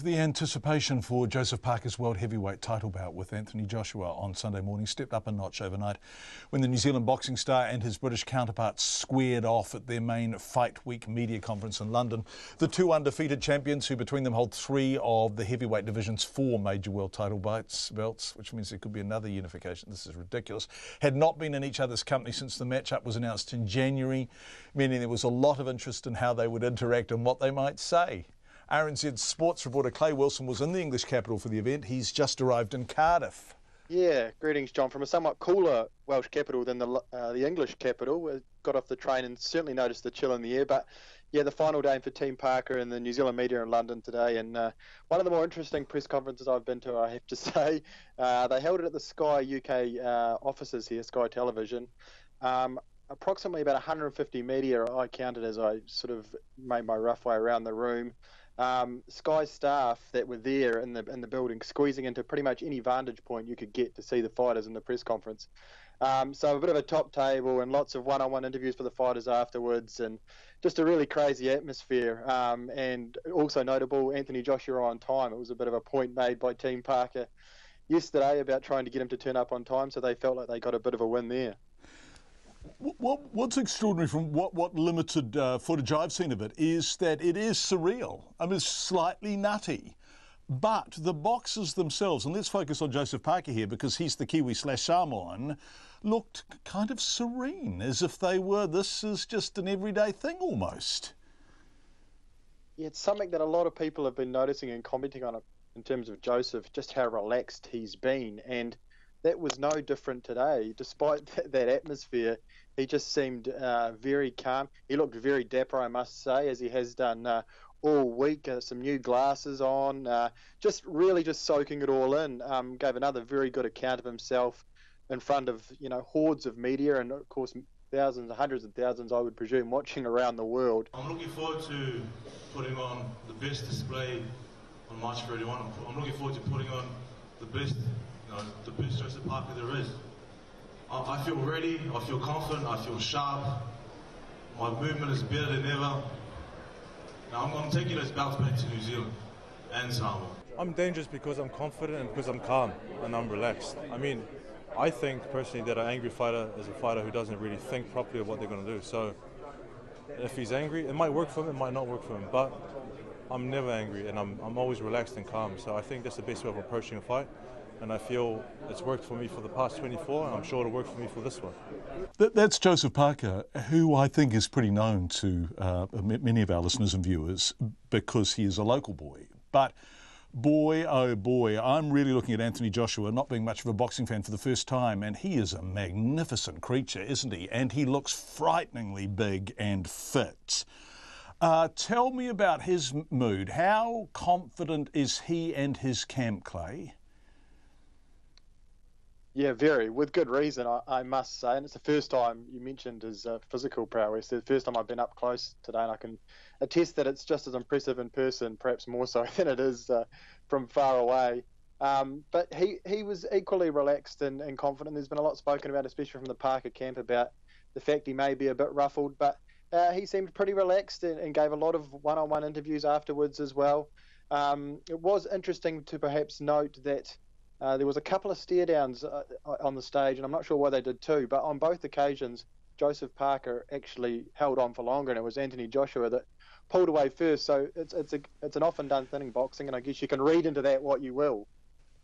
The anticipation for Joseph Parker's world heavyweight title bout with Anthony Joshua on Sunday morning stepped up a notch overnight when the New Zealand boxing star and his British counterparts squared off at their main Fight Week media conference in London. The two undefeated champions, who between them hold 3 of the heavyweight division's 4 major world title belts, which means there could be another unification. This is ridiculous. Had not been in each other's company since the matchup was announced in January, meaning there was a lot of interest in how they would interact and what they might say. RNZ sports reporter Clay Wilson was in the English capital for the event. He's just arrived in Cardiff. Yeah, greetings, John. From a somewhat cooler Welsh capital than the English capital. Got off the train and certainly noticed the chill in the air. But yeah, the final day for Team Parker and the New Zealand media in London today. And one of the more interesting press conferences I've been to, I have to say. They held it at the Sky UK offices here, Sky Television. Approximately about 150 media I counted as I sort of made my rough way around the room. Sky staff that were there in the building, squeezing into pretty much any vantage point you could get to see the fighters in the press conference. So a bit of a top table and lots of one-on-one interviews for the fighters afterwards, and just a really crazy atmosphere. And also notable, Anthony Joshua on time. It was a bit of a point made by Team Parker yesterday about trying to get him to turn up on time, so they felt like they got a bit of a win there. What's extraordinary from what limited footage I've seen of it is that it is surreal. I mean, it's slightly nutty. But the boxers themselves, and let's focus on Joseph Parker here because he's the Kiwi/Samoan, looked kind of serene, as if this is just an everyday thing almost. Yeah, it's something that a lot of people have been noticing and commenting on it in terms of Joseph, just how relaxed he's been. And that was no different today. Despite that atmosphere, he just seemed very calm. He looked very dapper, I must say, as he has done all week. Some new glasses on, just soaking it all in. Gave another very good account of himself in front of hordes of media and of course thousands, hundreds of thousands, I would presume, watching around the world. I'm looking forward to putting on the best display on March 31. I'm looking forward to putting on the best Joseph Parker there is. I feel ready, I feel confident, I feel sharp. My movement is better than ever. Now I'm taking those belts back to New Zealand and Samoa. I'm dangerous because I'm confident and because I'm calm and I'm relaxed. I mean, I think personally that an angry fighter is a fighter who doesn't really think properly of what they're going to do. So if he's angry, it might work for him, it might not work for him. But I'm never angry and I'm always relaxed and calm. So I think that's the best way of approaching a fight. And I feel it's worked for me for the past 24, and I'm sure it'll work for me for this one. That's Joseph Parker, who I think is pretty known to many of our listeners and viewers because he is a local boy. But boy, oh boy, I'm really looking at Anthony Joshua, not being much of a boxing fan for the first time, and he is a magnificent creature, isn't he? And he looks frighteningly big and fit. Tell me about his mood. How confident is he and his camp, Clay? Yeah, very, with good reason, I must say. And it's the first time you mentioned his physical prowess. It's the first time I've been up close today, and I can attest that it's just as impressive in person, perhaps more so than it is from far away. But he was equally relaxed and confident. There's been a lot spoken about, especially from the Parker camp, about the fact he may be a bit ruffled, but he seemed pretty relaxed and gave a lot of one-on-one interviews afterwards as well. It was interesting to perhaps note that there was a couple of stare downs on the stage, and I'm not sure why they did too, but on both occasions, Joseph Parker actually held on for longer, and it was Anthony Joshua that pulled away first. So it's an often done thing in boxing, and I guess you can read into that what you will.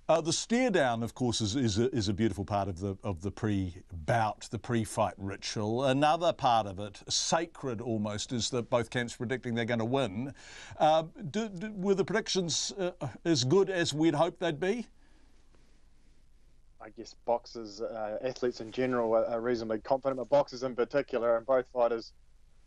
The stare down, of course, is a beautiful part of the pre-bout, the pre-fight ritual. Another part of it, sacred almost, is that both camps predicting they're going to win. Were the predictions as good as we'd hoped they'd be? I guess boxers, athletes in general, are reasonably confident, but boxers in particular, and both fighters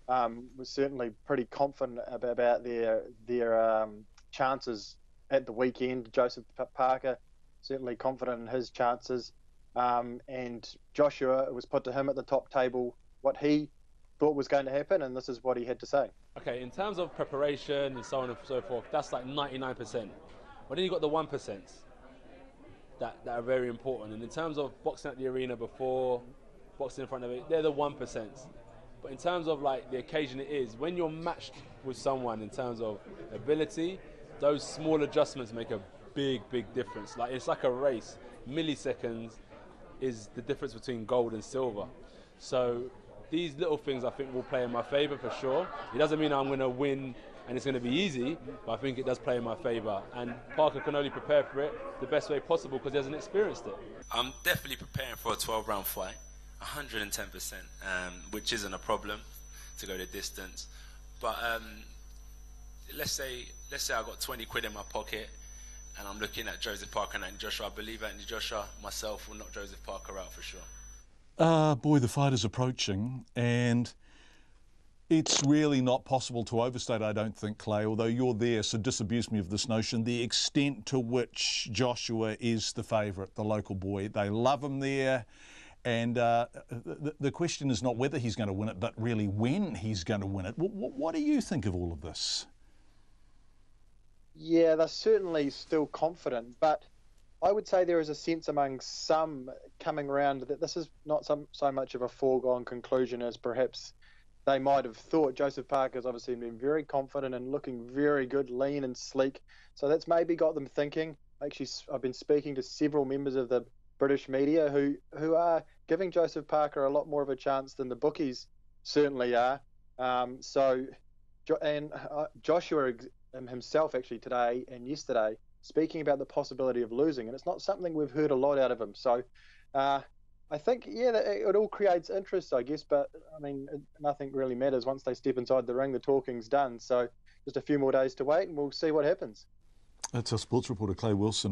were certainly pretty confident about their chances at the weekend. Joseph Parker certainly confident in his chances, and Joshua, it was put to him at the top table what he thought was going to happen, and this is what he had to say. Okay, in terms of preparation and so on and so forth, that's like 99%. But then you got the 1%. That are very important. And in terms of boxing at the arena before, boxing in front of it, they're the 1%. But in terms of like the occasion it is, when you're matched with someone in terms of ability, those small adjustments make a big difference. Like, it's like a race. Milliseconds is the difference between gold and silver. So these little things I think will play in my favour for sure. It doesn't mean I'm going to win and it's going to be easy, but I think it does play in my favour. And Parker can only prepare for it the best way possible because he hasn't experienced it. I'm definitely preparing for a 12-round fight, 110%, which isn't a problem to go the distance. But let's say I got 20 quid in my pocket and I'm looking at Joseph Parker and Anthony Joshua. I believe Anthony Joshua, myself, will knock Joseph Parker out for sure. Boy, the fight is approaching, and it's really not possible to overstate, I don't think, Clay, although you're there, so disabuse me of this notion, the extent to which Joshua is the favourite, the local boy. They love him there, and the question is not whether he's going to win it, but really when he's going to win it. What do you think of all of this? Yeah, they're certainly still confident, but I would say there is a sense among some coming around that this is not so much of a foregone conclusion as perhaps they might have thought. Joseph Parker's obviously been very confident and looking very good, lean and sleek. So that's maybe got them thinking. Actually, I've been speaking to several members of the British media who are giving Joseph Parker a lot more of a chance than the bookies certainly are. Joshua himself actually today and yesterday speaking about the possibility of losing, and it's not something we've heard a lot out of him. So I think, yeah, it all creates interest, I guess, but I mean, nothing really matters. Once they step inside the ring, the talking's done. So just a few more days to wait and we'll see what happens. That's our sports reporter, Clay Wilson.